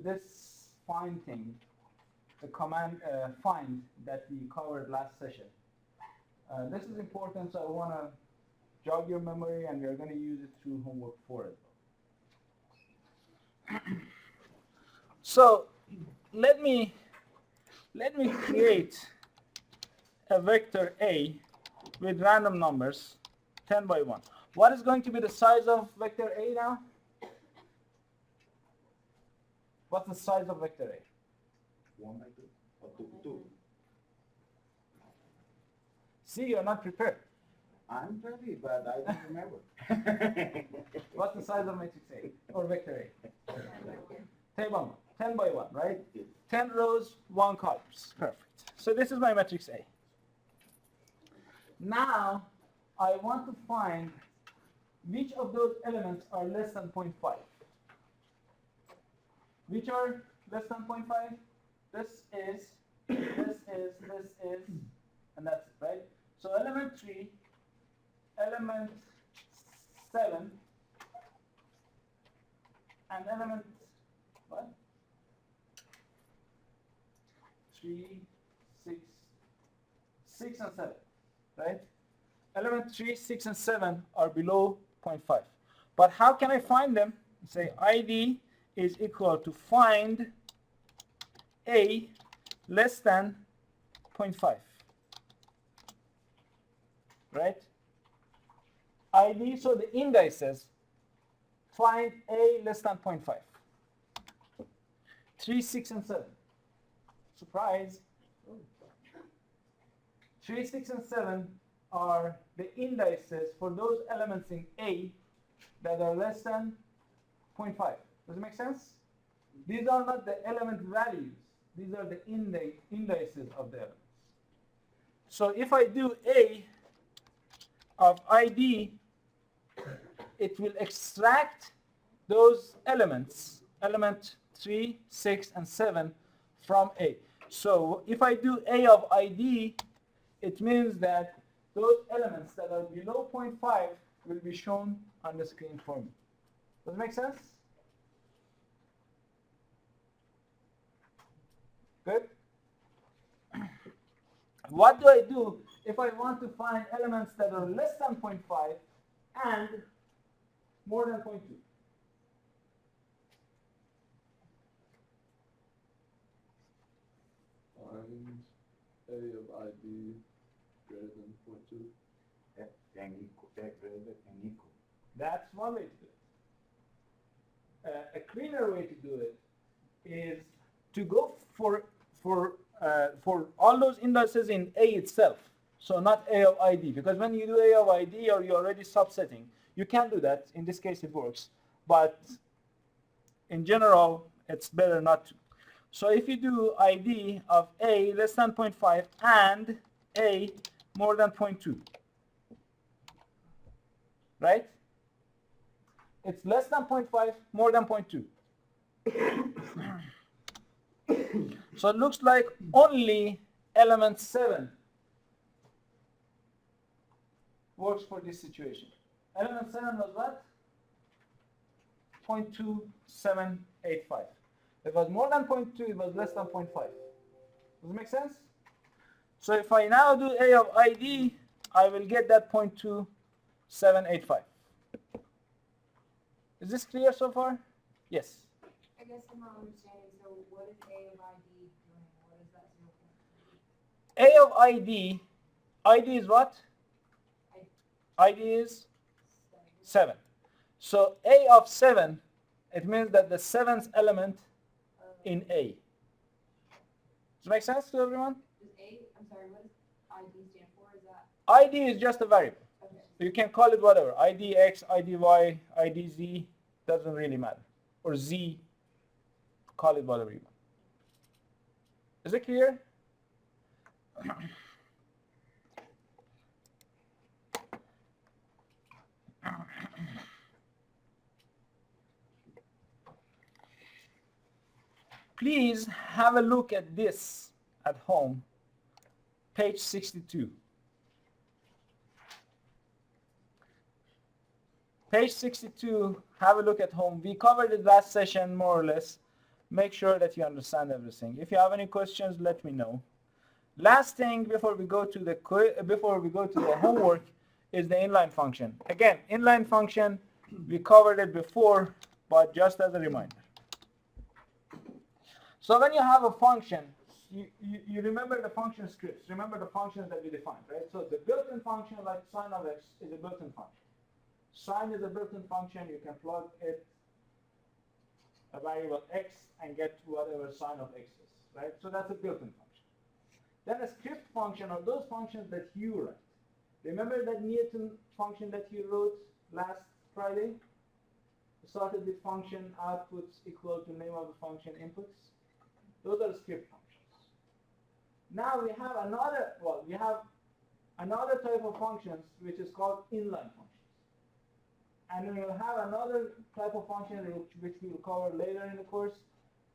this find thing, the command find that we covered last session. This is important, so I want to jog your memory, and we are going to use it through homework 4 as well. So let me create a vector A with random numbers 10 by 1. What is going to be the size of vector A now? What's the size of vector A? 1 by 2 or 2? See, you're not prepared. I'm ready, but I don't remember. What's the size of matrix A or vector A? 10 by 1, right? 10 rows, 1 columns. Perfect. So this is my matrix A. Now, I want to find which of those elements are less than 0.5. Which are less than 0.5? This is, and that's it, right? So element 3, element 7, and element, what? 3, 6, and 7, right? Element 3, 6, and 7 are below 0.5. But how can I find them? Say ID is equal to find A less than 0.5, right? ID, so the indices, find A less than 0.5. 3, 6, and 7. Surprise. 3, 6, and 7 are the indices for those elements in A that are less than 0.5. Does it make sense? These are not the element values. These are the indices of the elements. So if I do A of ID, it will extract those elements, element 3, 6, and 7 from A. So if I do A of ID, it means that those elements that are below 0.5 will be shown on the screen for me. Does it make sense? Good? What do I do if I want to find elements that are less than 0.5 and more than 0.2? Find A of ID greater than 0.2. And greater than equal. That's one way to do it. A cleaner way to do it is to go for all those indices in A itself. So not A of ID, because when you do A of ID or you're already subsetting, you can do that. In this case, it works. But in general, it's better not to. So if you do ID of A less than 0.5 and A more than 0.2, right? It's less than 0.5, more than 0.2. So it looks like only element 7 works for this situation. Element 7 was what? 0.2785. If it was more than 0.2, it was less than 0.5. Does it make sense? So if I now do A of ID, I will get that 0.2785. Is this clear so far? Yes. I guess I'm not understanding. So what is A of ID doing? What is that 0.3? A of ID, ID is what? ID is 7. So A of 7, it means that the 7th element in A. Does it make sense to everyone? Does A, I'm sorry, what does ID stand for? Is that? ID is just a variable. Okay. So you can call it whatever. ID X, ID Y, ID Z, doesn't really matter. Or Z, call it whatever you want. Is it clear? Please have a look at this at home, page 62. Page 62, have a look at home. We covered it last session more or less, make sure that you understand everything. If you have any questions, let me know. Last thing before we go to the homework is the inline function. Again, inline function, we covered it before, but just as a reminder. So when you have a function, you remember the function scripts. Remember the functions that we defined, right? So the built-in function like sine of x is a built-in function. Sine is a built-in function. You can plug it a variable x and get whatever sine of x is, right? So that's a built-in function. Then a script function are those functions that you write. Remember that Newton function that you wrote last Friday? It started with function outputs equal to name of the function inputs. Those are script functions. Now we have another type of functions which is called inline functions. And we will have another type of function which we will cover later in the course,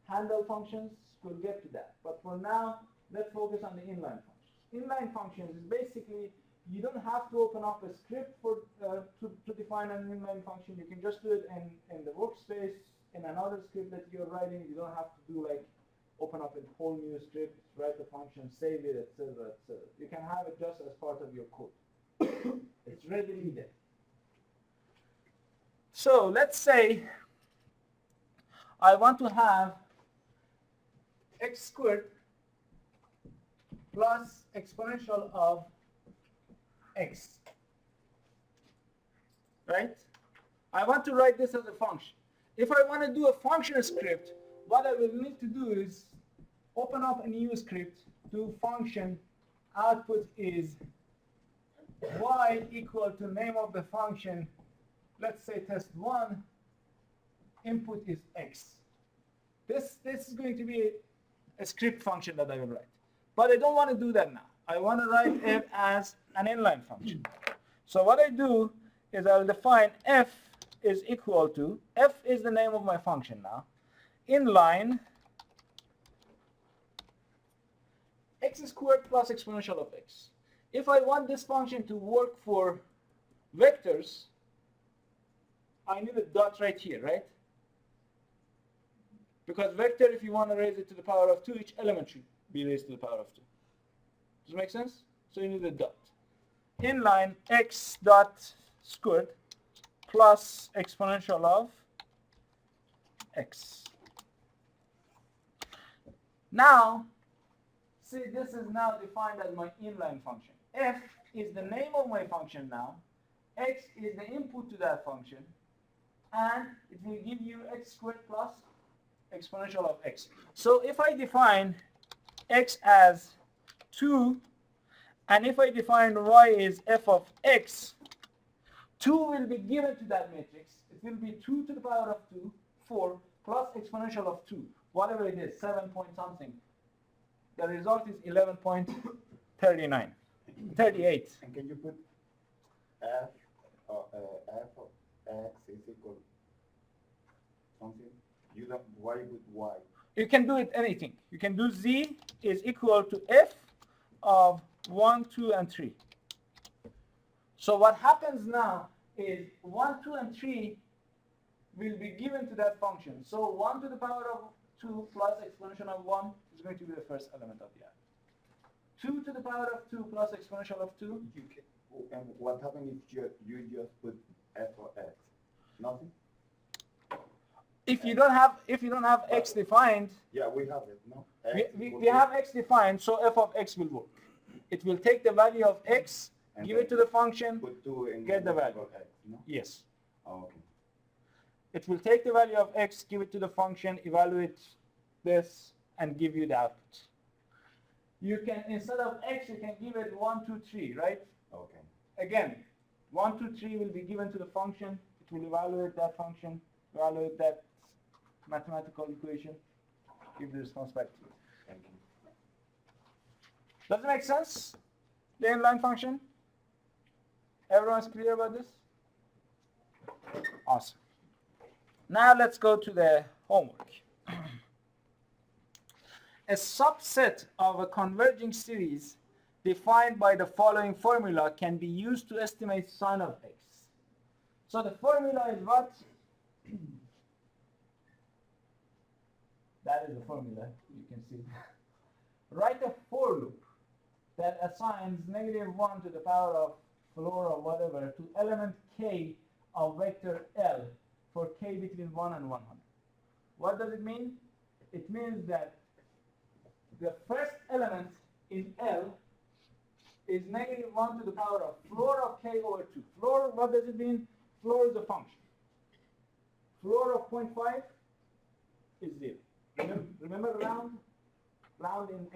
handle functions. We'll get to that. But for now, let's focus on the inline functions. Inline functions is basically, you don't have to open up a script to define an inline function. You can just do it in the workspace, in another script that you're writing. You don't have to do like open up a whole new script, write the function, save it, etc., etc. You can have it just as part of your code. It's readily there. So let's say I want to have x squared plus exponential of x, right? I want to write this as a function. If I want to do a function script, what I will need to do is open up a new script, do function, output is y equal to name of the function, let's say test1, input is x. This is going to be a script function that I will write. But I don't want to do that now. I want to write it as an inline function. So what I do is I'll define f is equal to, f is the name of my function now, inline x squared plus exponential of x. If I want this function to work for vectors, I need a dot right here, right? Because vector, if you want to raise it to the power of 2, each element should be raised to the power of 2. Does it make sense? So you need a dot. Inline x dot squared plus exponential of x. Now, see, this is now defined as my inline function. F is the name of my function now. X is the input to that function. And it will give you x squared plus exponential of x. So if I define x as 2, and if I define y is f of x, 2 will be given to that matrix. It will be 2 to the power of 2, 4, plus exponential of 2, whatever it is, 7 point something. The result is 11.38. And can you put f of x is equal something? You don't, why put y? You can do it anything. You can do z is equal to f of 1, 2, and 3. So what happens now is 1, 2, and 3 will be given to that function. So 1 to the power of 2 plus exponential of 1 is going to be the first element of the array. 2 to the power of 2 plus exponential of 2. You can, and what happens if you just put f of x? Nothing? If you don't have x defined, Yeah, we have it, no? we have x defined, so f of x will work. It will take the value of x, And give it to the function, Put 2 and get the value. X, no? yes. Oh, okay. It will take the value of x, give it to the function, evaluate this, and give you the output. You can, instead of x, you can give it 1, 2, 3, right? Okay. Again, 1, 2, 3 will be given to the function. It will evaluate that function, evaluate that mathematical equation, give the response back to you. Thank you. Does it make sense? The inline function? Everyone's clear about this? Awesome. Now let's go to the homework. A subset of a converging series defined by the following formula can be used to estimate sine of x. So the formula is what? That is the formula, you can see. Write a for loop that assigns -1 to the power of floor or whatever to element k of vector L for k between 1 and 100. What does it mean? It means that the first element in L is -1 to the power of floor of k over 2. Floor, what does it mean? Floor is a function. Floor of 0.5 is 0. Remember round? Rounding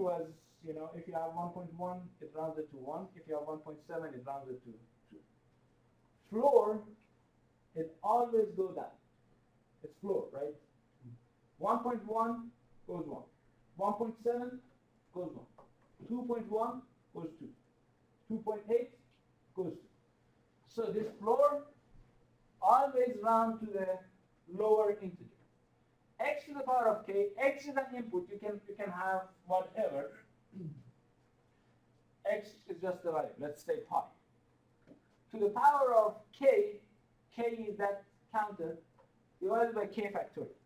was, you know, if you have 1.1, it rounded to 1. If you have 1.7, it rounded to 2. Floor, it always goes down. It's floor, right? 1.1 goes 1. 1.7 goes 1. 2.1 goes 2. 2.8 goes 2. So this floor always round to the lower integer. X to the power of k, x is an input, you can have whatever. X is just the value, let's say pi. To the power of k, k is that counter, divided by k factorial.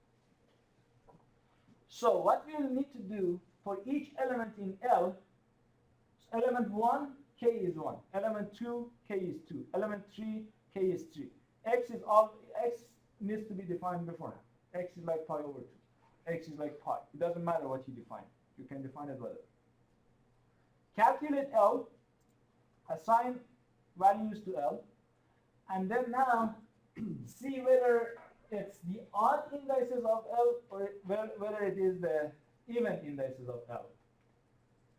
So what we will need to do for each element in L, element 1, k is 1. Element 2, k is 2. Element 3, k is 3. X needs to be defined beforehand. X is like pi over 2. X is like pi. It doesn't matter what you define. You can define it whatever. Calculate L, assign values to L, and then now see whether it's the odd indices of L or whether it is the even indices of L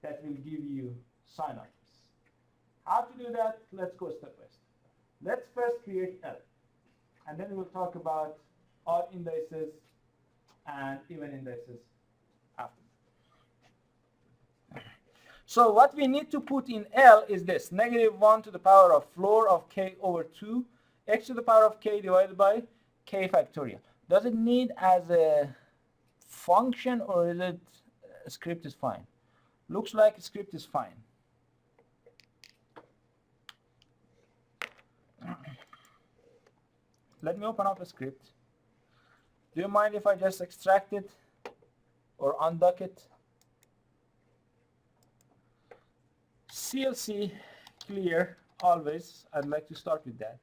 that will give you sign items. How to do that? Let's go step by step. Let's first create L, and then we'll talk about odd indices and even indices after. So what we need to put in L is this, -1 to the power of floor of k over 2, x to the power of k divided by k factorial. Does it need as a function or is it a script is fine? Looks like a script is fine. Let me open up a script. Do you mind if I just extract it or undock it? CLC clear always. I'd like to start with that.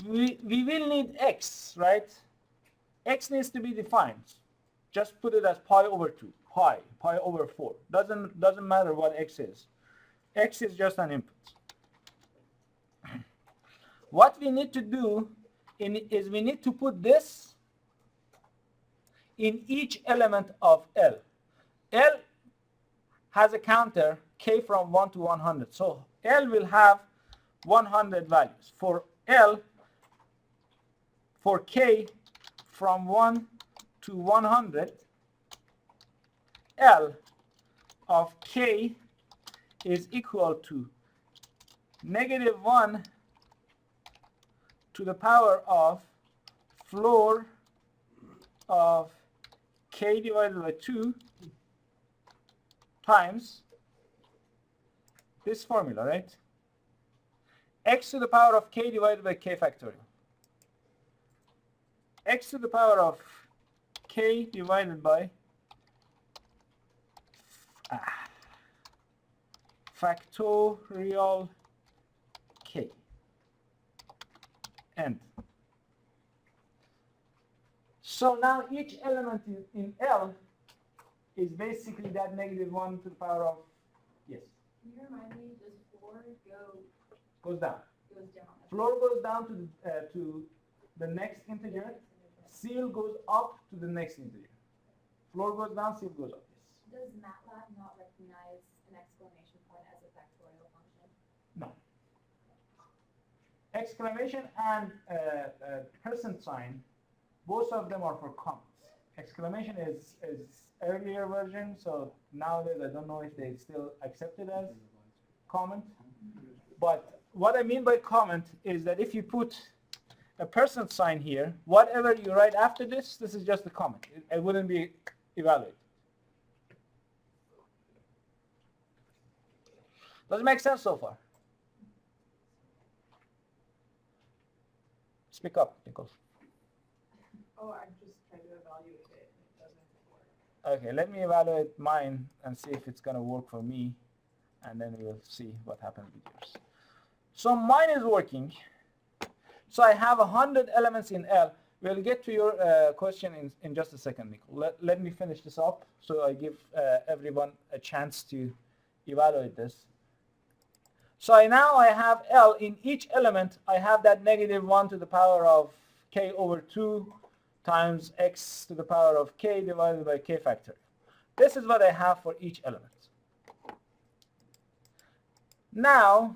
We will need x, right? X needs to be defined. Just put it as pi over 2, pi over 4. Doesn't matter what x is. X is just an input. What we need to do is we need to put this in each element of L. L has a counter k from 1 to 100. So L will have 100 values. For L, for k from 1 to 100, L of k is equal to -1 to the power of floor of k divided by 2 times this formula, right? X to the power of k divided by k factorial. X to the power of k divided by factorial k. End. So now each element in L is basically that -1 to the power of, yes? Can you remind me, does floor Goes down. goes down? Floor goes down to the next integer. Seal goes up to the next integer. Floor goes down, seal goes up. Yes. Does MATLAB not recognize an exclamation point as a factorial function? No. Exclamation and percent sign, both of them are for comments. Exclamation is earlier version, so nowadays I don't know if they still accept it as comment. But what I mean by comment is that if you put a percent sign here, whatever you write after this is just a comment. It wouldn't be evaluated. Does it make sense so far? Speak up, Nicole. Oh, I'm just trying to evaluate Okay, let me evaluate mine and see if it's going to work for me, and then we'll see what happens with yours. So mine is working. So I have 100 elements in L. We'll get to your question in just a second, Nicole. Let me finish this up so I give everyone a chance to evaluate this. So now I have L. In each element, I have that -1 to the power of k over 2 times x to the power of k divided by k factor. This is what I have for each element. Now,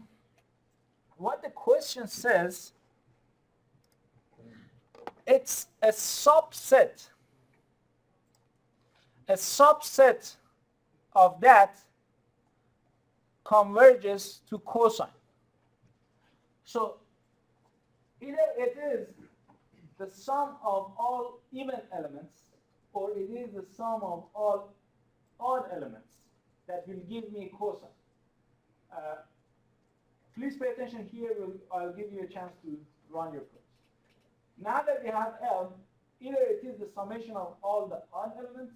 what the question says, it's a subset of that converges to cosine. So either it is the sum of all even elements, or it is the sum of all odd elements that will give me cosine. Please pay attention here. I'll give you a chance to run your codes. Now that we have L, either it is the summation of all the odd elements,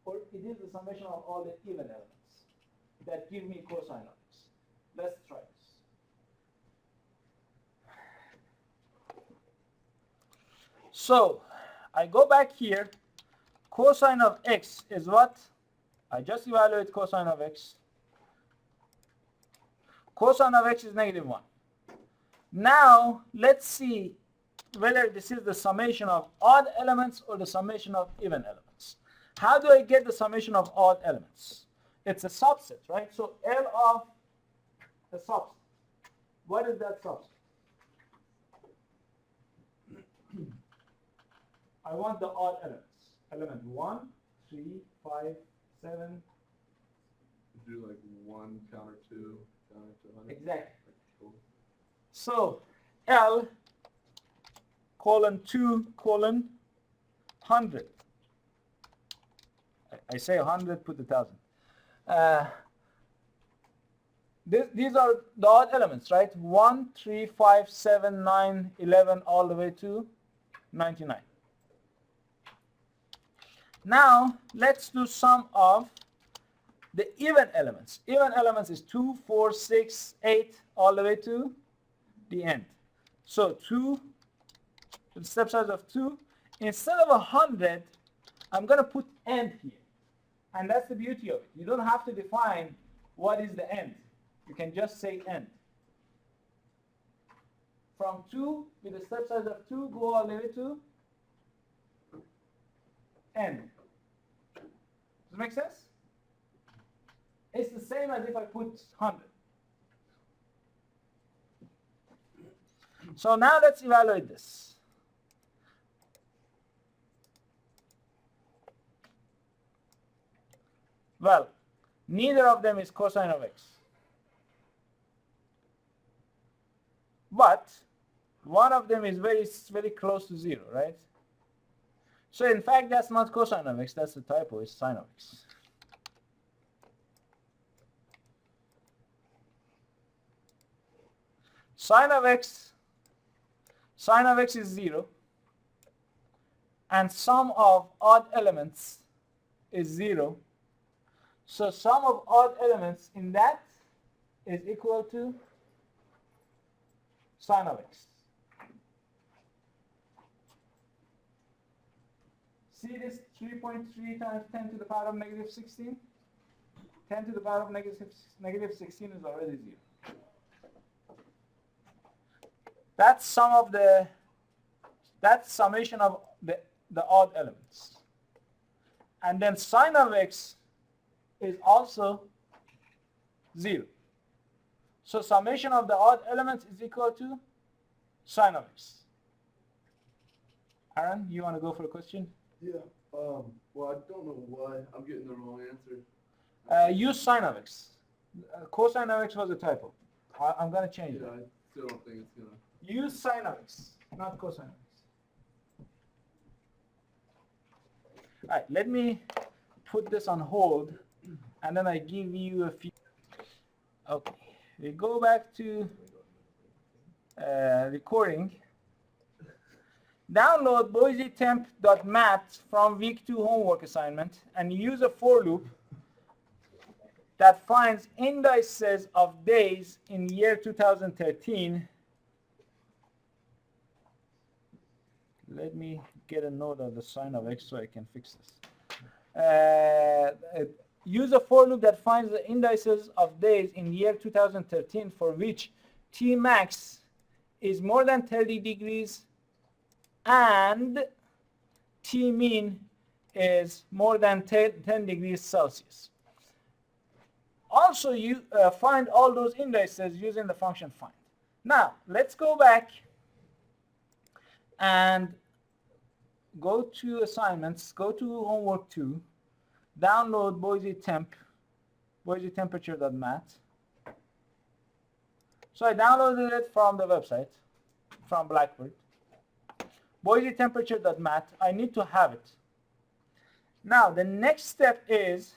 or it is the summation of all the even elements that give me cosine of this. Let's try this. So I go back here. Cosine of x is what? I just evaluate cosine of x. Cosine of x is -1. Now let's see whether this is the summation of odd elements or the summation of even elements. How do I get the summation of odd elements? It's a subset, right? So L of a subset. What is that subset? I want the odd elements. Element 1, 3, 5, 7. Do like 1 counter 2 counter to 100. Exactly. Cool. So L colon 2 colon 100. I say 100, put 1,000. These are the odd elements, right? 1, 3, 5, 7, 9, 11, all the way to 99. Now let's do sum of the even elements. Even elements is 2, 4, 6, 8, all the way to the end. So 2, the step size of 2. Instead of 100, I'm going to put end here. And that's the beauty of it. You don't have to define what is the end. You can just say end. From 2, with the step size of 2, go all the way to end. Does it make sense? It's the same as if I put 100. So now let's evaluate this. Well, neither of them is cosine of x. But one of them is very close to 0, right? So in fact, that's not cosine of x, that's a typo, it's sine of x. Sine of x is 0, and sum of odd elements is 0. So sum of odd elements in that is equal to sine of x. See this 3.3 times 10 to the power of -16? 10 to the power of -16 is already 0. That's summation of the odd elements. And then sine of x is also 0. So summation of the odd elements is equal to sine of x. Aaron, you want to go for a question? Yeah. Well, I don't know why I'm getting the wrong answer. Use sine of x. Cosine of x was a typo. I'm going to change Yeah, that. I still don't think it's gonna. Use sine of x, not cosine of x. All right, let me put this on hold, and then I give you a few. Okay, we go back to recording. Download boisetemp.mat from week 2 homework assignment and use a for loop that finds indices of days in year 2013. Let me get a note of the sign of X so I can fix this. Use a for loop that finds the indices of days in year 2013 for which T max is more than 30 degrees and T mean is more than 10 degrees Celsius. Also, you find all those indices using the function find. Now, let's go back and go to assignments, go to homework 2, download boisetemperature.mat. So I downloaded it from the website, from Blackboard. boisetemperature.mat, I need to have it. Now, the next step is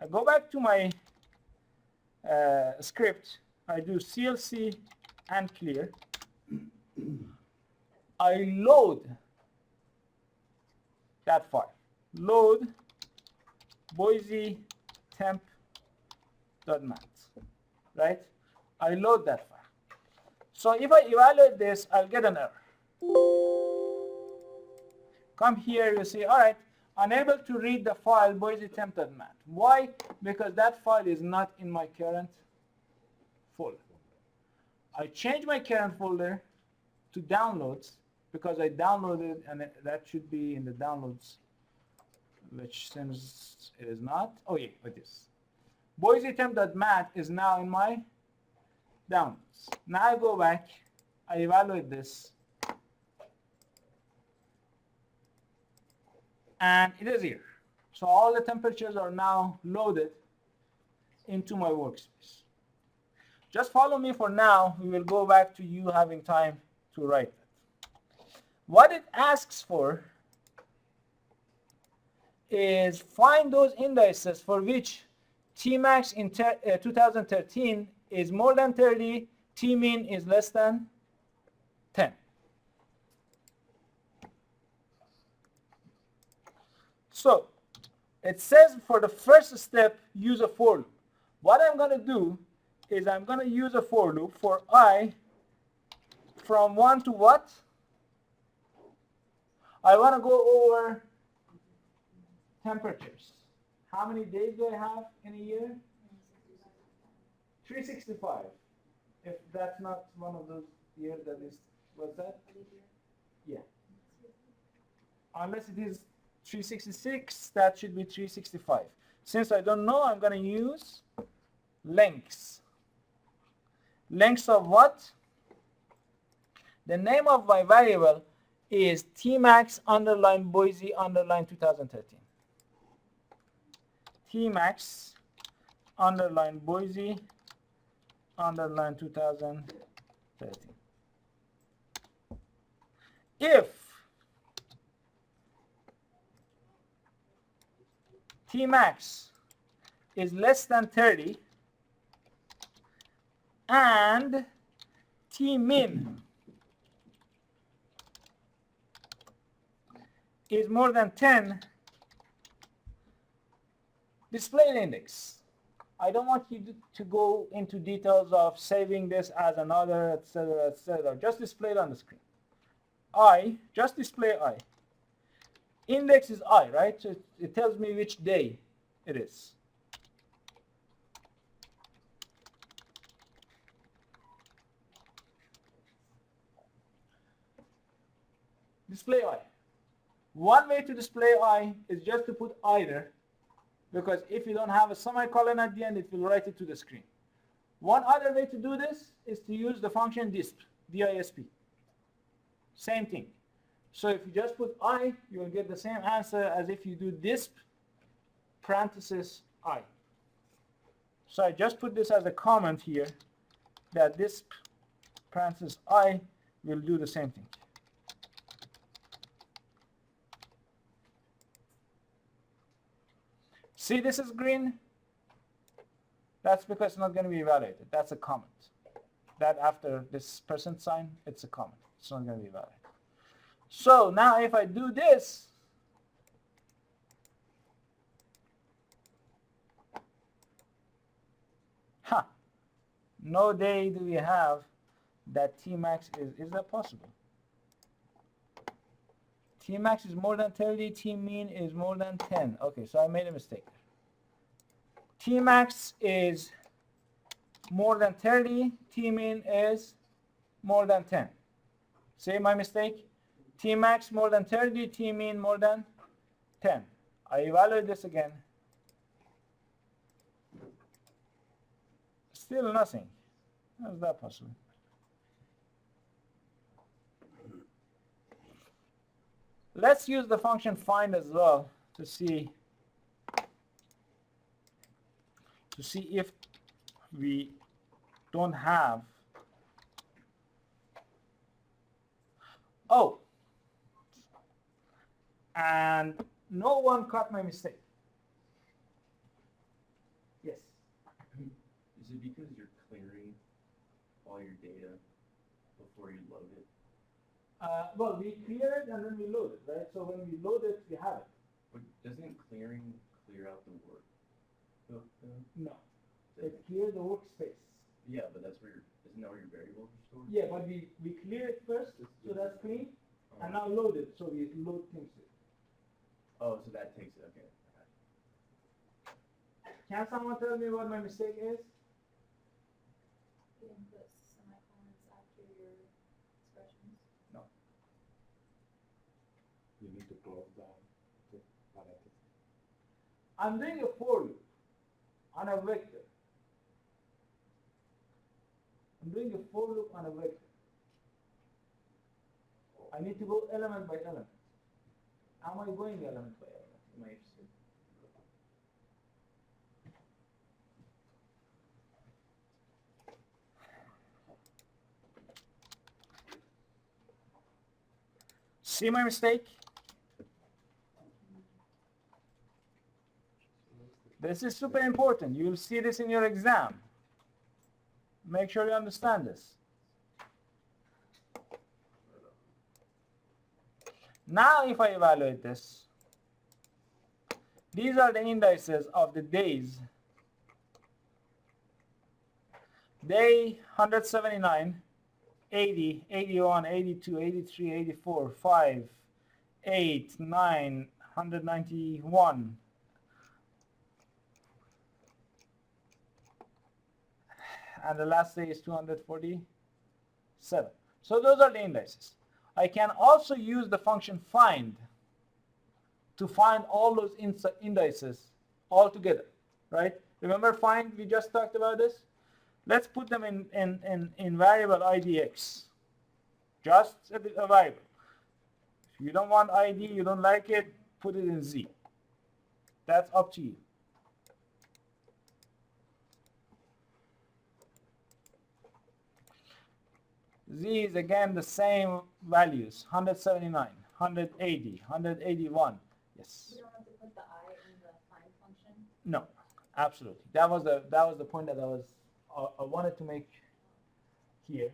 I go back to my script, I do CLC and clear. I load that file. Load boisetemp.mat, right? I load that file. So if I evaluate this, I'll get an error. Come here, you see, all right, unable to read the file boisetemp.mat. Why? Because that file is not in my current folder. I change my current folder to downloads because I downloaded, and that should be in the downloads, which since it is not, oh yeah, it is. boisetemp.mat is now in my downloads. Now I go back, I evaluate this, and it is here. So all the temperatures are now loaded into my workspace. Just follow me for now. We will go back to you having time to write it. What it asks for is find those indices for which Tmax in 2013 is more than 30, Tmin is less than 10. So it says for the first step, use a for loop. What I'm going to do is I'm going to use a for loop for I from 1 to what? I want to go over temperatures. How many days do I have in a year? 365. If that's not one of those years that is, what's that? Yeah. Unless it is 366, that should be 365. Since I don't know, I'm going to use lengths. Lengths of what? The name of my variable is Tmax underline Boise underline 2013. Tmax underline Boise underline 2013. If Tmax is less than 30 and Tmin is more than 10, display the index. I don't want you to go into details of saving this as another, etc., etc. Just display it on the screen. Just display I. Index is I, right? So it tells me which day it is. Display I. One way to display I is just to put either, because if you don't have a semicolon at the end, it will write it to the screen. One other way to do this is to use the function disp, D-I-S-P. Same thing. So if you just put I, you will get the same answer as if you do disp parenthesis I. So I just put this as a comment here, that disp parenthesis I will do the same thing. See, this is green. That's because it's not going to be evaluated. That's a comment. That after this percent sign, it's a comment. It's not going to be valid. So now if I do this, no day do we have that Tmax is that possible? Tmax is more than 30, Tmean is more than 10. Okay, so I made a mistake. Tmax is more than 30, Tmean is more than 10. See my mistake? Tmax more than 30, Tmean more than 10. I evaluate this again. Still nothing. How is that possible? Let's use the function find as well to see if we don't have. Oh, and no one caught my mistake. Yes. Is it because you're clearing all your data before you load it? Well, we clear it and then we load it, right? So when we load it, we have it. But doesn't clearing clear out the work? No, it clears the workspace. Yeah, but that's where isn't that where your variables are stored? Yeah, but we clear it first, so that's clean, and now load it, so we load things. Oh, so that takes it. Okay. Can someone tell me what my mistake is? You didn't put semicolons after your expressions. You need to close down the parentheses. I'm doing a for loop on a vector. I'm doing a for loop on a vector. I need to go element by element. Am I going element by element? Am I interested? See my mistake? This is super important. You will see this in your exam. Make sure you understand this. Now if I evaluate this, these are the indices of the days. Day 179, 80, 81, 82, 83, 84, 5, 8, 9, 191. And the last day is 247. So those are the indices. I can also use the function find to find all those indices all together, right? Remember find, we just talked about this? Let's put them in variable idx. Just a variable. If you don't want id, you don't like it, put it in z. That's up to you. Z is again the same values, 179, 180, 181. Yes. You don't have to put the I in the find function? No, absolutely. That was the point that I wanted to make here,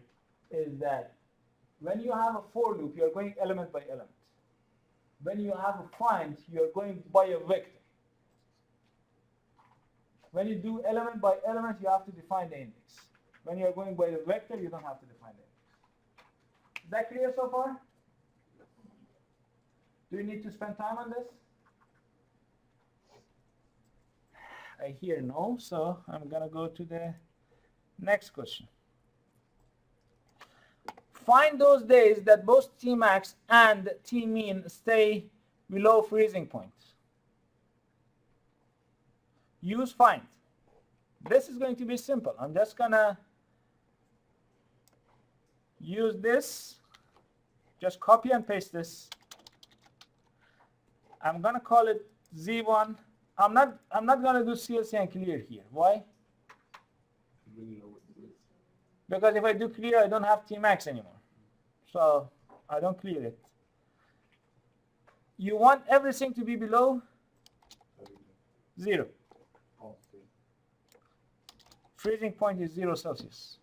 is that when you have a for loop, you are going element by element. When you have a find, you are going by a vector. When you do element by element, you have to define the index. When you are going by the vector, you don't have to define the index. Is that clear so far? Do you need to spend time on this? I hear no, so I'm gonna go to the next question. Find those days that both Tmax and Tmean stay below freezing point. Use find. This is going to be simple. I'm just gonna use this, just copy and paste this. I'm gonna call it Z1. I'm not gonna do CLC and clear here. Why? Because if I do clear, I don't have Tmax anymore. So I don't clear it. You want everything to be below 0. Freezing point is 0 Celsius.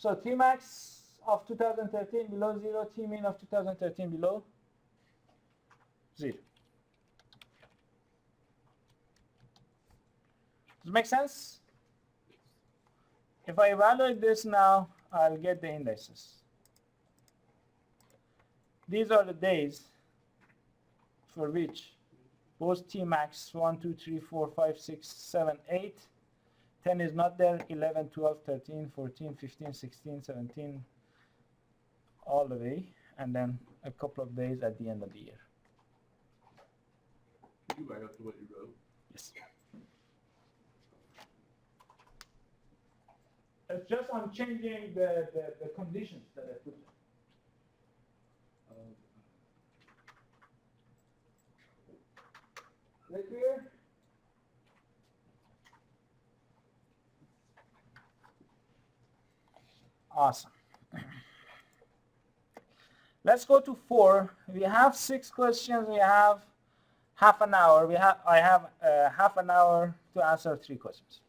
So Tmax of 2013 below 0, Tmin of 2013 below 0. Does it make sense? If I evaluate this now, I'll get the indices. These are the days for which both Tmax 1, 2, 3, 4, 5, 6, 7, 8, 10 is not there, 11, 12, 13, 14, 15, 16, 17, all the way, and then a couple of days at the end of the year. Did you write up to what you wrote? Yes. It's just I'm changing the conditions that I put. Is that clear? Awesome. Let's go to 4. We have 6 questions. We have half an hour. I have half an hour to answer 3 questions.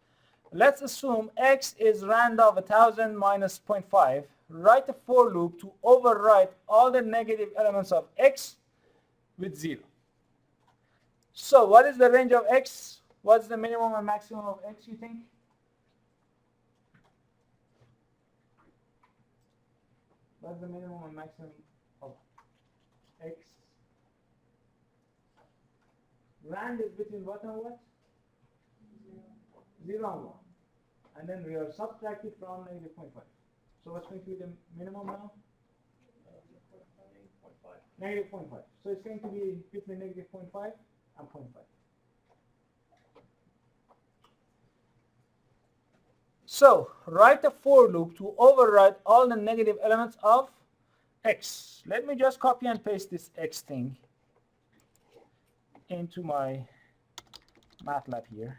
Let's assume x is rand of 1000 minus 0.5. Write a for loop to overwrite all the negative elements of x with 0. So what is the range of x? What's the minimum and maximum of x, you think? What's the minimum and maximum of x? Rand is between what and what? 0 and 1. And then we are subtracted from negative 0.5. So what's going to be the minimum now? Negative 0.5. So it's going to be between negative 0.5 and 0.5. So write a for loop to override all the negative elements of x. Let me just copy and paste this x thing into my MATLAB here,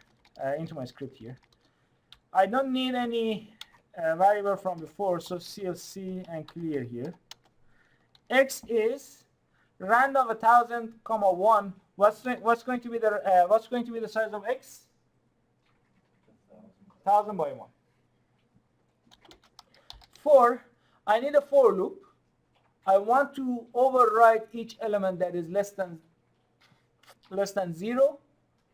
into my script here. I don't need any variable from before, so CLC and clear here. X is rand of 1000, 1. What's going to be the size of x? 1000 by 1. 4. I need a for loop. I want to override each element that is less than 0.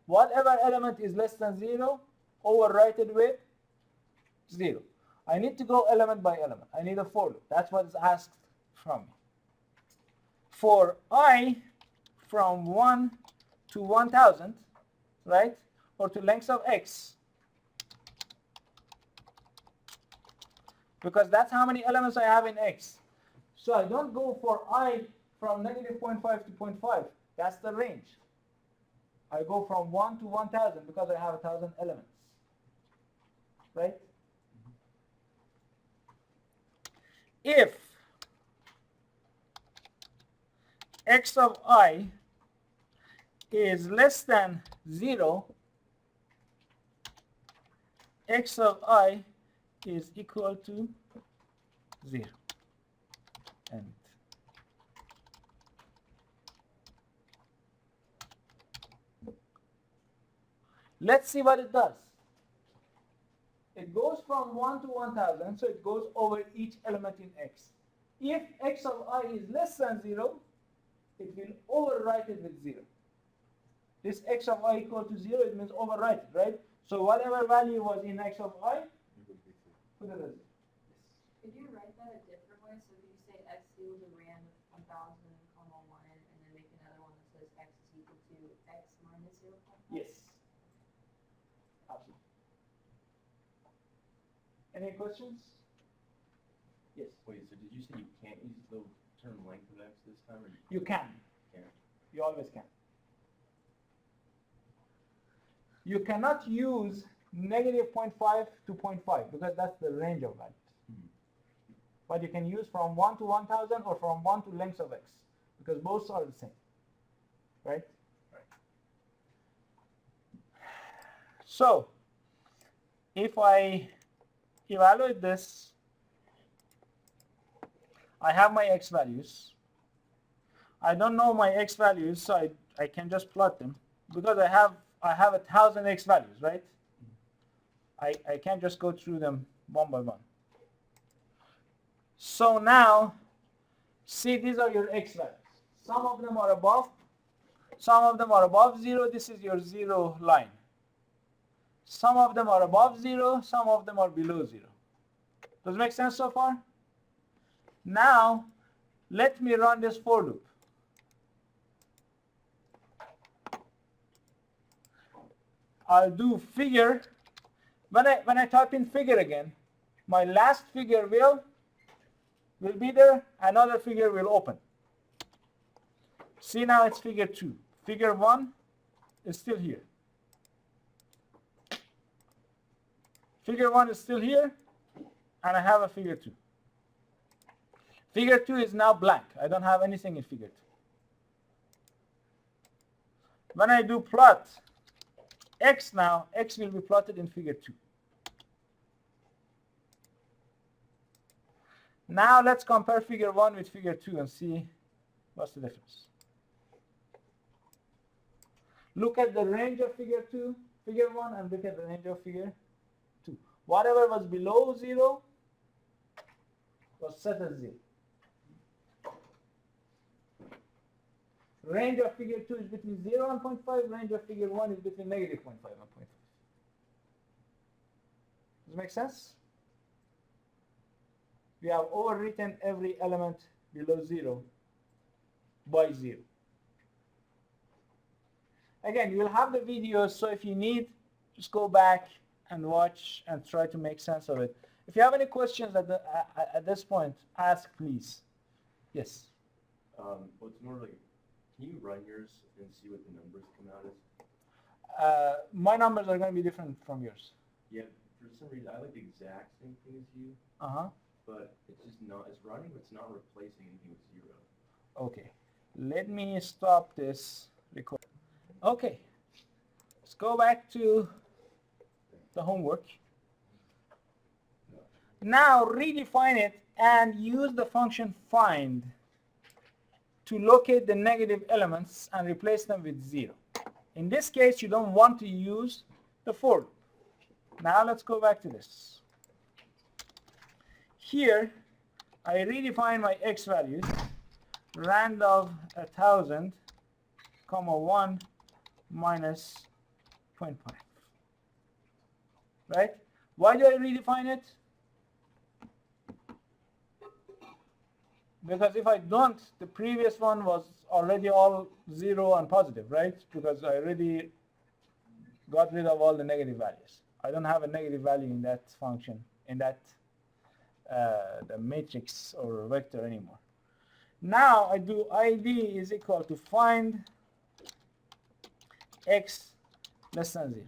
Whatever element is less than 0, overwrite it with 0. I need to go element by element. I need a for loop. That's what is asked from me. For I from 1 to 1000, right, or to lengths of x, because that's how many elements I have in x. So I don't go for I from negative 0.5 to 0.5. That's the range. I go from 1 to 1000 because I have 1000 elements, right? If x of I is less than 0, x of I is equal to 0. And let's see what it does. It goes from 1 to 1000, so it goes over each element in x. If x of I is less than 0, it will overwrite it with 0. This x of I equal to 0, it means overwrite it, right? So whatever value was in x of I, put it as 0. Could you write that a different way? So could you say x equals a rand of 1000, 1, and then make another one that says x is equal to x minus 0.5? Yes. Absolutely. Any questions? Yes. Wait, so did you say you can't use the term length of x this time? Or You can. can? You always can. You cannot use negative 0.5 to 0.5 because that's the range of values. But you can use from 1 to 1000 or from 1 to lengths of x because both are the same, right? So if I evaluate this, I have my x values. I don't know my x values, so I can just plot them because I have 1000 x values, right? I can't just go through them one by one. So now, see, these are your x values. Some of them are above, some of them are above 0. This is your 0 line. Some of them are above 0, some of them are below 0. Does it make sense so far? Now, let me run this for loop. I'll do figure. When I type in figure again, my last figure will be there, another figure will open. See, now it's figure 2. Figure 1 is still here. Figure 1 is still here, and I have a figure 2. Figure 2 is now blank. I don't have anything in figure 2. When I do plot x now, x will be plotted in figure 2. Now let's compare figure 1 with figure 2 and see what's the difference. Look at the range of figure 1, and look at the range of figure 2. Whatever was below 0 was set as 0. Range of figure 2 is between 0 and 0.5. Range of figure 1 is between negative 0.5 and 0.5. Does it make sense? We have overwritten every element below 0 by 0. Again, you will have the videos, so if you need, just go back and watch and try to make sense of it. If you have any questions at this point, ask please. Yes? Well, it's more like, can you run yours and see what the numbers come out as? My numbers are going to be different from yours. Yeah, for some reason, I like the exact same thing as you, Uh-huh. but it's just not, it's running, but it's not replacing anything with 0. Okay. Let me stop this recording. Okay. Let's go back to the homework. Now redefine it and use the function find to locate the negative elements and replace them with 0. In this case, you don't want to use the for loop. Now let's go back to this. Here, I redefine my x values, rand of 1000, comma 1 minus 0.5. Right? Why do I redefine it? Because if I don't, the previous one was already all 0 and positive, right? Because I already got rid of all the negative values. I don't have a negative value in that function, in that the matrix or vector anymore. Now I do id is equal to find x less than 0.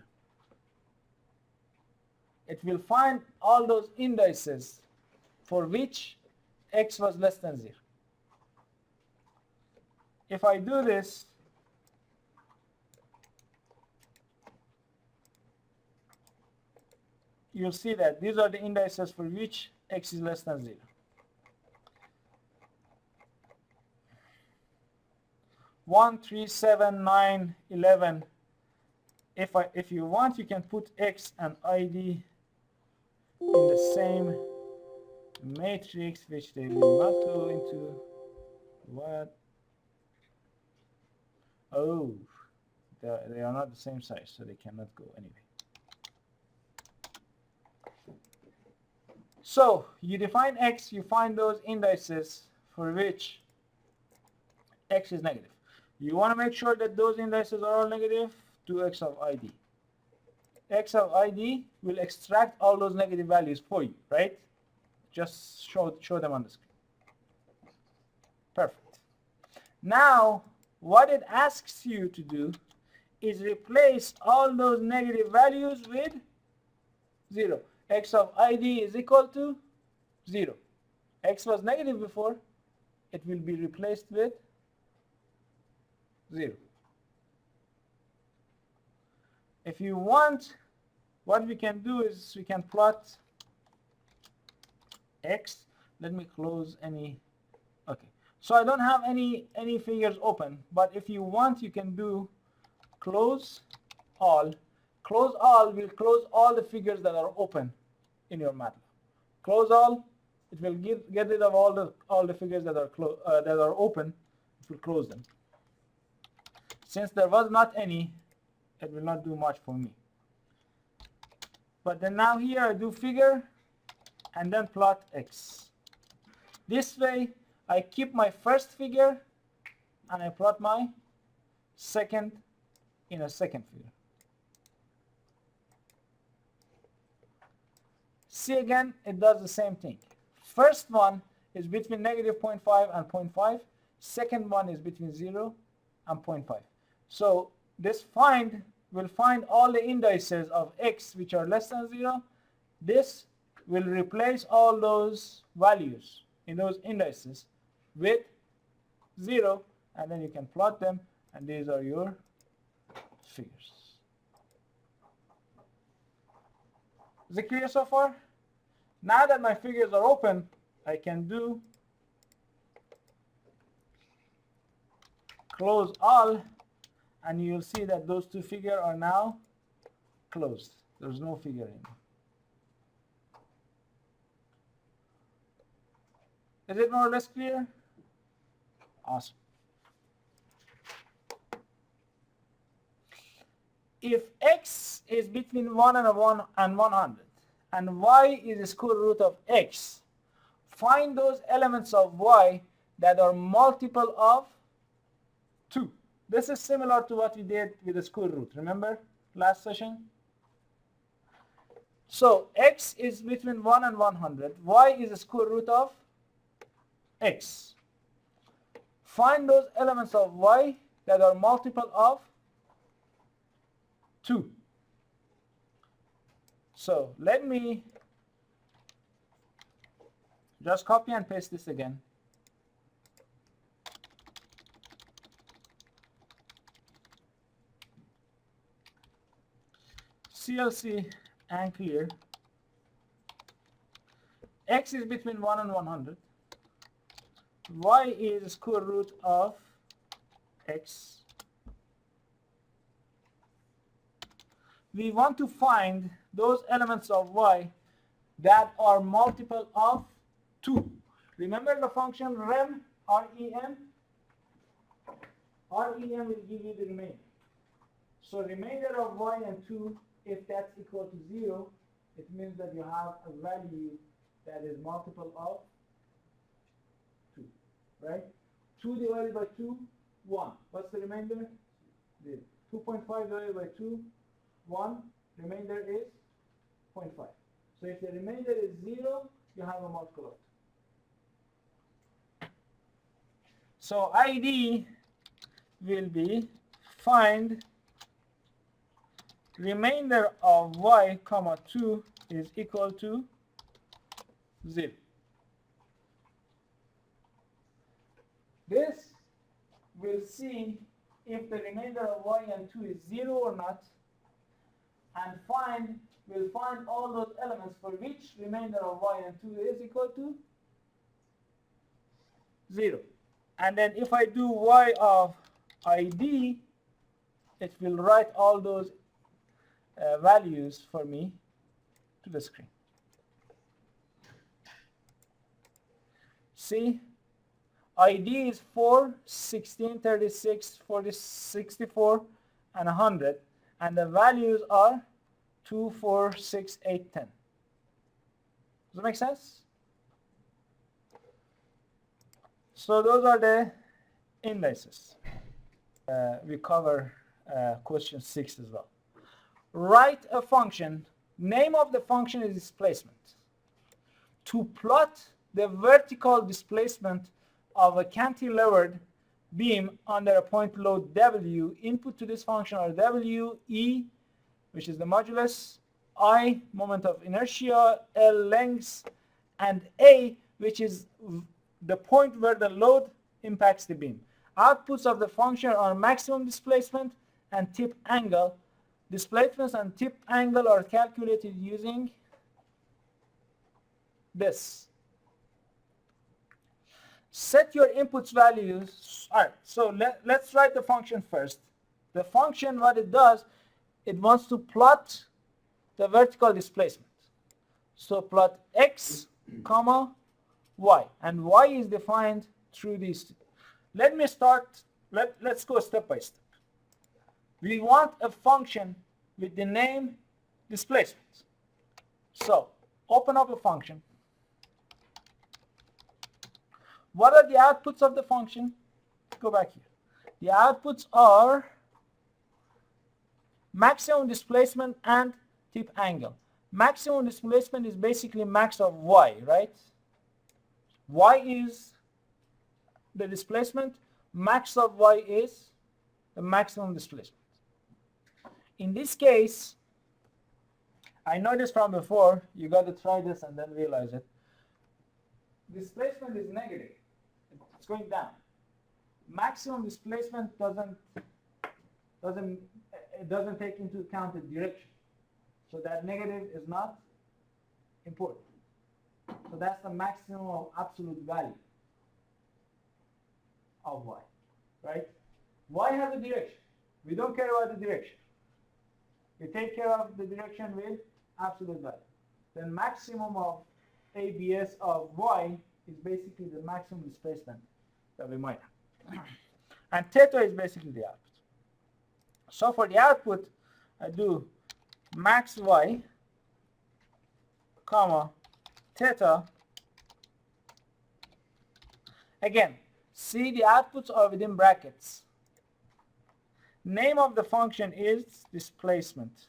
It will find all those indices for which x was less than 0. If I do this, you'll see that these are the indices for which x is less than 0. One, 3, 7, 9, 11. If you want, you can put x and id in the same matrix, which they will not go into. What? Oh, they are not the same size, so they cannot go anyway. So you define x, you find those indices for which x is negative. You want to make sure that those indices are all negative, do x of id. X of id will extract all those negative values for you, right? Just show them on the screen. Perfect. Now, what it asks you to do is replace all those negative values with 0. X of id is equal to 0. X was negative before, it will be replaced with 0. If you want, what we can do is we can plot x. Let me close any. Okay, so I don't have any figures open, but if you want, you can do close all. Close all will close all the figures that are open in your MATLAB. Close all, It will get rid of all the figures that are open. It will close them. Since there was not any, it will not do much for me. But then now here I do figure and then plot x. This way I keep my first figure and I plot my second in a second figure. See again, it does the same thing. First one is between negative 0.5 and 0.5. Second one is between 0 and 0.5. So this find will find all the indices of x which are less than 0. This will replace all those values in those indices with 0, and then you can plot them, and these are your figures. Is it clear so far? Now that my figures are open, I can do close all, and you'll see that those two figures are now closed. There's no figure in them. Is it more or less clear? Awesome. If x is between 1 and 100 and y is the square root of x, find those elements of y that are multiple of 2. This is similar to what we did with the square root. Remember last session? So x is between 1 and 100. Y is the square root of x. Find those elements of y that are multiple of 2. So let me just copy and paste this again. CLC and clear. X is between 1 and 100. Y is the square root of x. We want to find those elements of y that are multiple of 2. Remember the function rem, R-E-M? R-E-M will give you the remainder. So remainder of y and 2, if that's equal to 0, it means that you have a value that is multiple of 2, right? 2 divided by 2, 1. What's the remainder? 0. 2.5 divided by 2, 1. Remainder is 0.5. So if the remainder is 0, you have a multiple of 2. So ID will be find remainder of y comma 2 is equal to 0. This will see if the remainder of y and 2 is 0 or not, and will find all those elements for which remainder of y and 2 is equal to 0. And then if I do y of ID, it will write all those values for me to the screen. See, ID is 4, 16, 36, 40, 64, and 100, and the values are 2, 4, 6, 8, 10. Does that make sense? So those are the indices. We cover question 6 as well. Write a function. Name of the function is displacement. To plot the vertical displacement of a cantilevered beam under a point load W, input to this function are W, E, which is the modulus, I, moment of inertia, L, length, and A, which is the point where the load impacts the beam. Outputs of the function are maximum displacement and tip angle. Displacements and tip angle are calculated using this. Set your inputs values. All right, so let's write the function first. The function, what it does, it wants to plot the vertical displacement. So plot x, comma, y, and y is defined through these. Let's go step by step. We want a function with the name displacement. So open up a function. What are the outputs of the function? Go back here. The outputs are maximum displacement and tip angle. Maximum displacement is basically max of y, right? Y is the displacement, max of y is the maximum displacement. In this case, I know this from before, you got to try this and then realize it. Displacement is negative, it's going down. Maximum displacement doesn't take into account the direction. So that negative is not important. So that's the maximum of absolute value of y, right? Y has a direction. We don't care about the direction. We take care of the direction with absolute value. Then maximum of ABS of y is basically the maximum displacement that we might have. And theta is basically the output. So for the output, I do max y, comma, theta. Again, see the outputs are within brackets. Name of the function is displacement.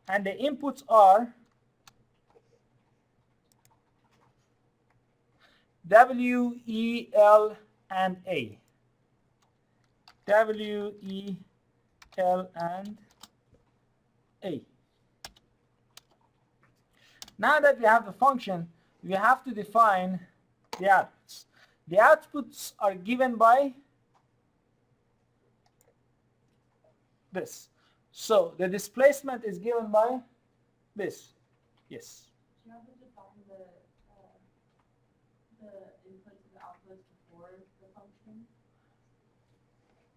And the inputs are W, E, L, and A. W, E, L, and A. Now that we have the function, we have to define the outputs. The outputs are given by this. So the displacement is given by this. Yes. Do you have to define the inputs and the outputs before the function?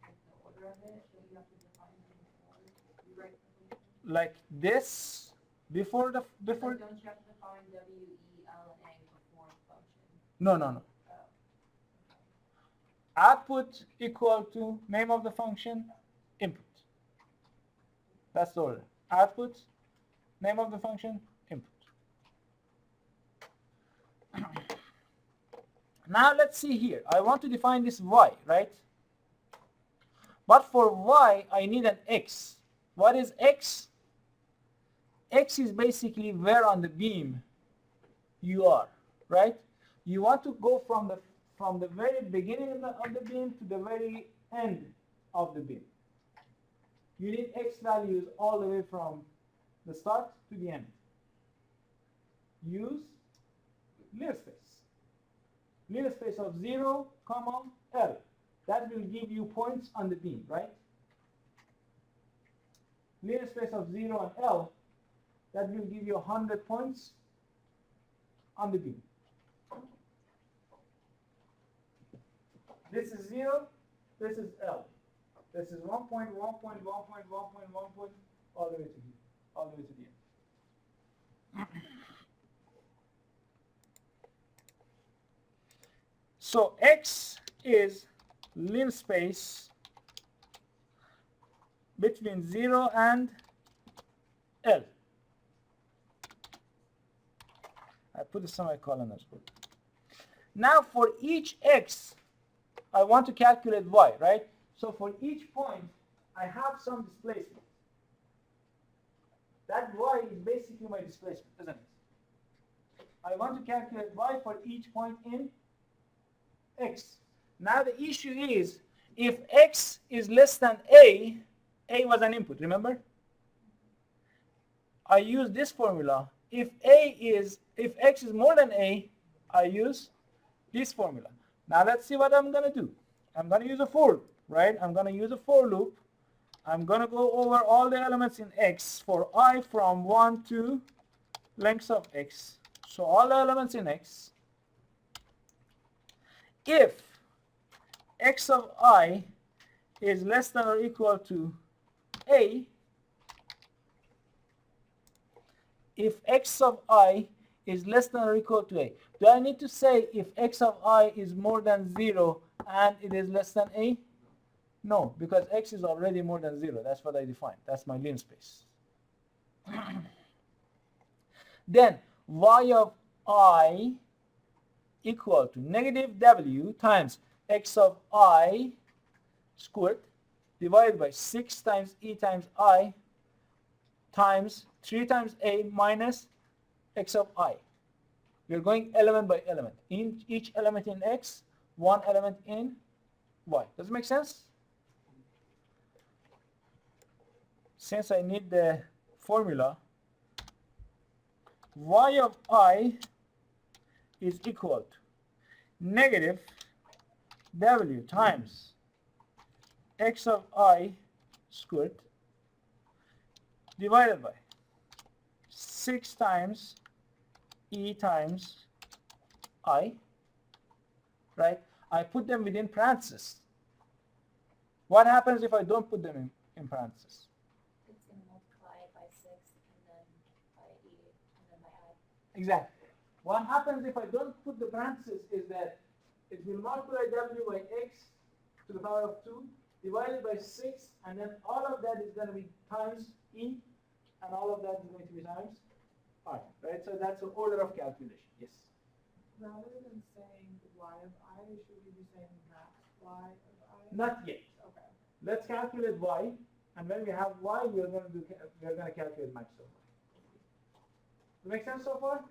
Like the order of it? So you have to define them before you write the function? Like this before the Like, don't you have to define W, E, L, and A before the function? No. Oh. Output equal to name of the function, input. That's the order. Output, name of the function, input. Now let's see here. I want to define this y, right? But for y, I need an x. What is x? X is basically where on the beam you are, right? You want to go from the very beginning of the beam to the very end of the beam. You need x values all the way from the start to the end. Use linear space. Linear space of 0, L. That will give you points on the beam, right? Linear space of 0 and L, that will give you 100 points on the beam. This is 0, this is L. This is 1 point, 1 point, 1 point, 1 point, 1 point, all the way to here, all the way to the end. So X is linear space between 0 and L. I put a semicolon as well. Now for each X, I want to calculate Y, right? So for each point, I have some displacement. That Y is basically my displacement, isn't it? I want to calculate Y for each point in X. Now the issue is, if X is less than A was an input, remember? I use this formula. If X is more than A, I use this formula. Now let's see what I'm going to do. I'm going to use a for loop, right? I'm going to use a for loop. I'm going to go over all the elements in X for I from 1 to length of X. So all the elements in X. If X of I is less than or equal to A, if X of I is less than or equal to a. Do I need to say if x of I is more than 0 and it is less than a? No, because x is already more than 0. That's what I defined. That's my linspace. Then y of I equal to negative w times x of I squared divided by 6 times e times I times 3 times a minus x of I. We're going element by element. In each element in x, one element in y. Does it make sense? Since I need the formula, y of I is equal to negative w times x of I squared divided by 6 times e times I, right? I put them within parentheses. What happens if I don't put them in parentheses? It's gonna multiply by 6 and then by e and then by I. Exactly. What happens if I don't put the parentheses is that it will multiply w by x to the power of 2 divided by 6, and then all of that is going to be times e, and all of that is going to be times I, right? So that's the order of calculation. Yes. Rather than saying y of I, should we be saying max y of I? Not yet. Okay. Let's calculate y, and when we have y, we are going to calculate max of y. Does it make sense so far?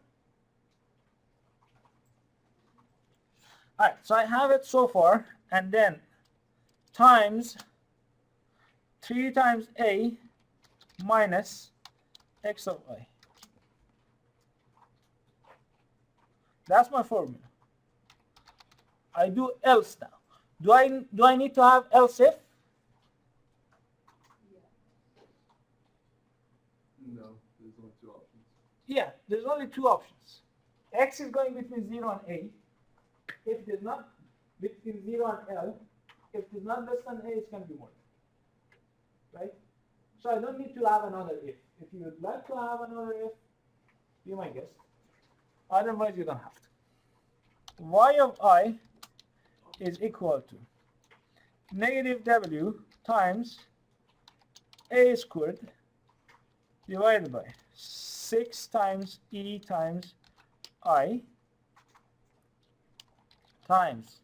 All right. So I have it so far, and then times 3 times a minus x of I. That's my formula. I do else now. Do I need to have else if? No, there's only two options. Yeah, there's only two options. X is going between 0 and a. If it is not between 0 and L, if it is not less than a, it's going to be more than. Right? So I don't need to have another if. If you would like to have another if, be my guest. Otherwise, you don't have to. Y of I is equal to negative w times a squared divided by 6 times e times I times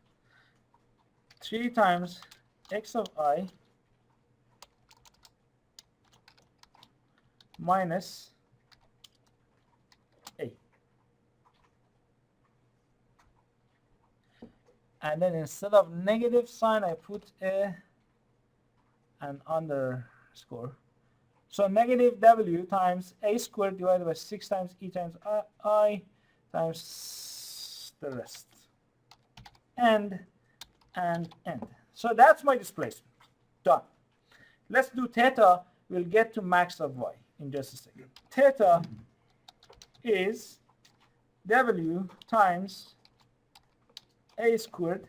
3 times x of I minus a. And then instead of negative sign, I put an underscore. So negative w times a squared divided by 6 times e times I times the rest. And end. So that's my displacement. Done. Let's do theta. We'll get to max of y in just a second. Theta is w times a squared.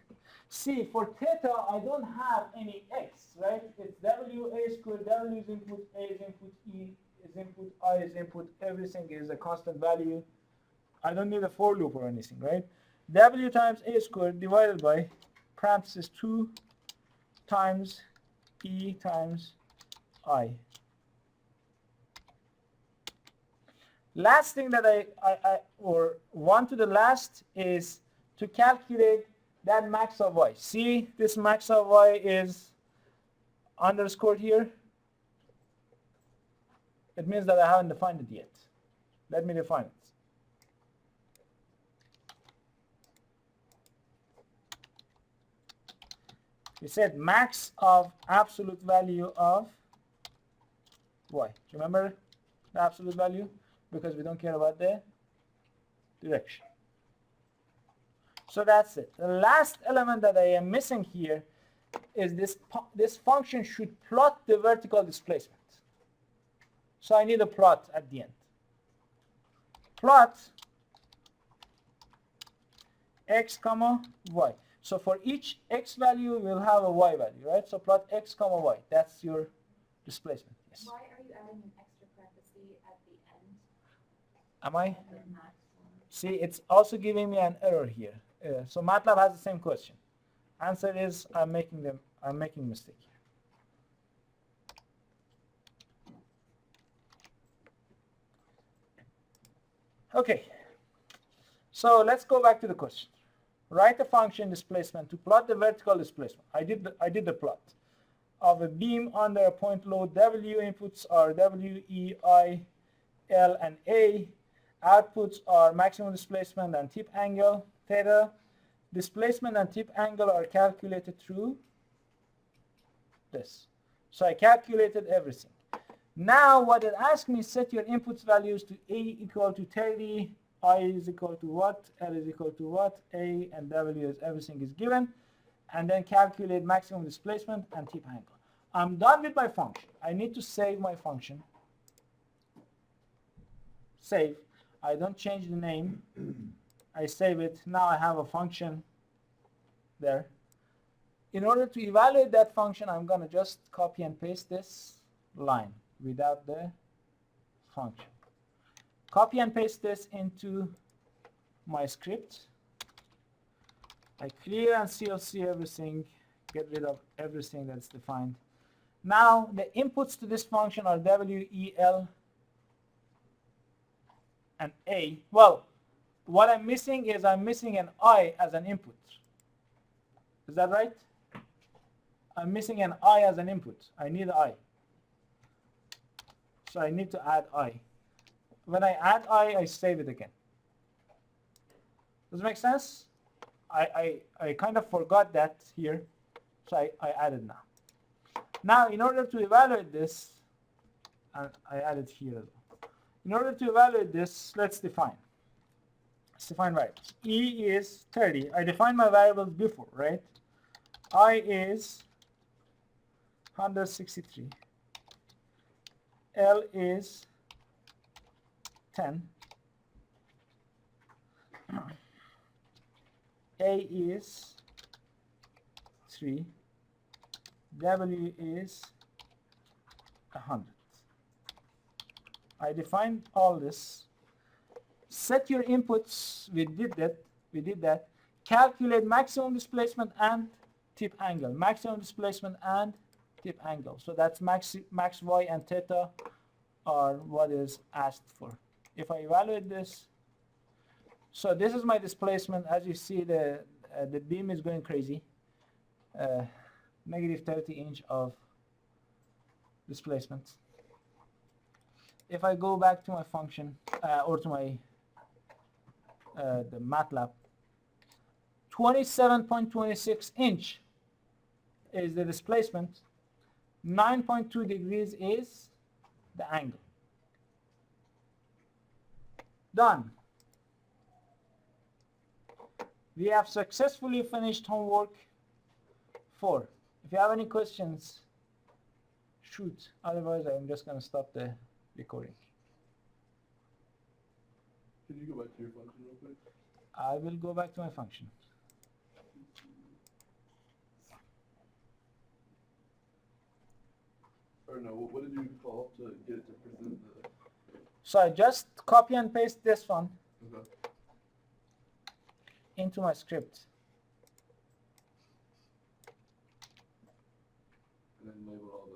See, for theta, I don't have any x, right? It's w a squared, w is input, a is input, e is input, I is input, everything is a constant value. I don't need a for loop or anything, right? W times a squared divided by parenthesis 2 times e times I. Last thing that or one to the last is to calculate that max of y. See, this max of y is underscored here. It means that I haven't defined it yet. Let me define it. We said max of absolute value of y. Do you remember the absolute value? Because we don't care about the direction. So that's it. The last element that I am missing here is this function should plot the vertical displacement. So I need a plot at the end. Plot x comma y. So for each x value, we'll have a y value, right? So plot x comma y. That's your displacement. Yes. Why are you adding an extra parenthesis at the end Am I? of the max one? See, it's also giving me an error here. So MATLAB has the same question. Answer is I'm making mistake here. Okay, so let's go back to the question. Write a function displacement to plot the vertical displacement. I did the plot of a beam under a point load. W inputs are W, E, I, L, and A. Outputs are maximum displacement and tip angle, theta. Displacement and tip angle are calculated through this. So I calculated everything. Now what it asked me, set your inputs values to A equal to 30, I is equal to what, L is equal to what, A and W is everything is given, and then calculate maximum displacement and tip angle. I'm done with my function. I need to save my function. Save. I don't change the name. I save it. Now I have a function there. In order to evaluate that function, I'm going to just copy and paste this line without the function. Copy and paste this into my script. I clear and CLC everything, get rid of everything that's defined. Now the inputs to this function are W, E, L, and A. Well, what I'm missing is I'm missing an I as an input. Is that right? I'm missing an I as an input. I need I. So I need to add I. When I add I save it again. Does it make sense? I kind of forgot that here, so I added now. Now, in order to evaluate this, and I added here as well. In order to evaluate this, let's define. Let's define variables. E is 30. I defined my variables before, right? I is 163. L is 10. A is 3. W is 100. I defined all this. Set your inputs. We did that. Calculate maximum displacement and tip angle. Maximum displacement and tip angle. So that's max y and theta are what is asked for. If I evaluate this, so this is my displacement. As you see, the beam is going crazy. Negative 30 inch of displacement. If I go back to my function or to my the MATLAB, 27.26 inch is the displacement. 9.2 degrees is the angle. Done. We have successfully finished homework 4. If you have any questions, shoot. Otherwise, I'm just going to stop the recording. Can you go back to your function real quick? I will go back to my function. Or no, what did you call to get it to present the... So I just copy and paste this one Okay. into my script. And then label all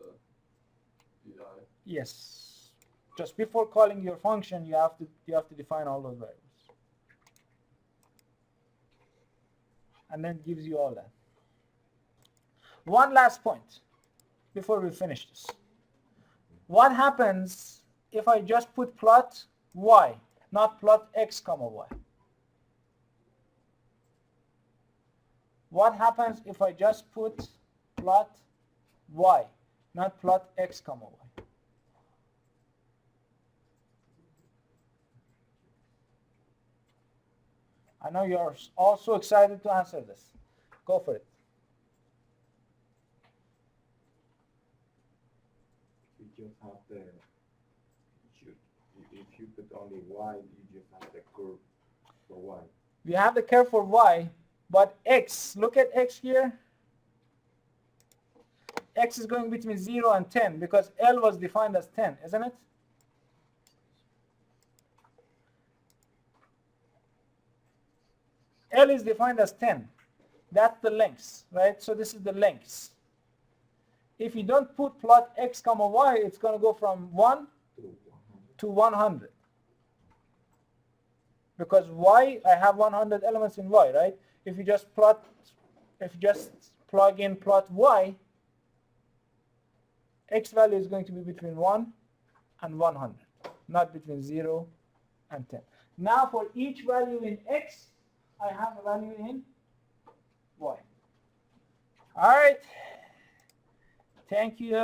the EI. Yes. Just before calling your function, you have to define all those variables. And then it gives you all that. One last point before we finish this. What happens if I just put plot y, not plot x comma y? What happens if I just put plot y, not plot x comma y? I know you're all so excited to answer this. Go for it. You just have the, if you put only y, you just have the curve for y. We have the curve for y, but x, look at x here. X is going between 0 and 10 because L was defined as 10, isn't it? L is defined as 10. That's the length, right? So this is the length. If you don't put plot x comma y, it's going to go from 1 to 100. Because y, I have 100 elements in y, right? If you just plug in plot y, x value is going to be between 1 and 100, not between 0 and 10. Now for each value in x, I have a value in y. All right. Thank you.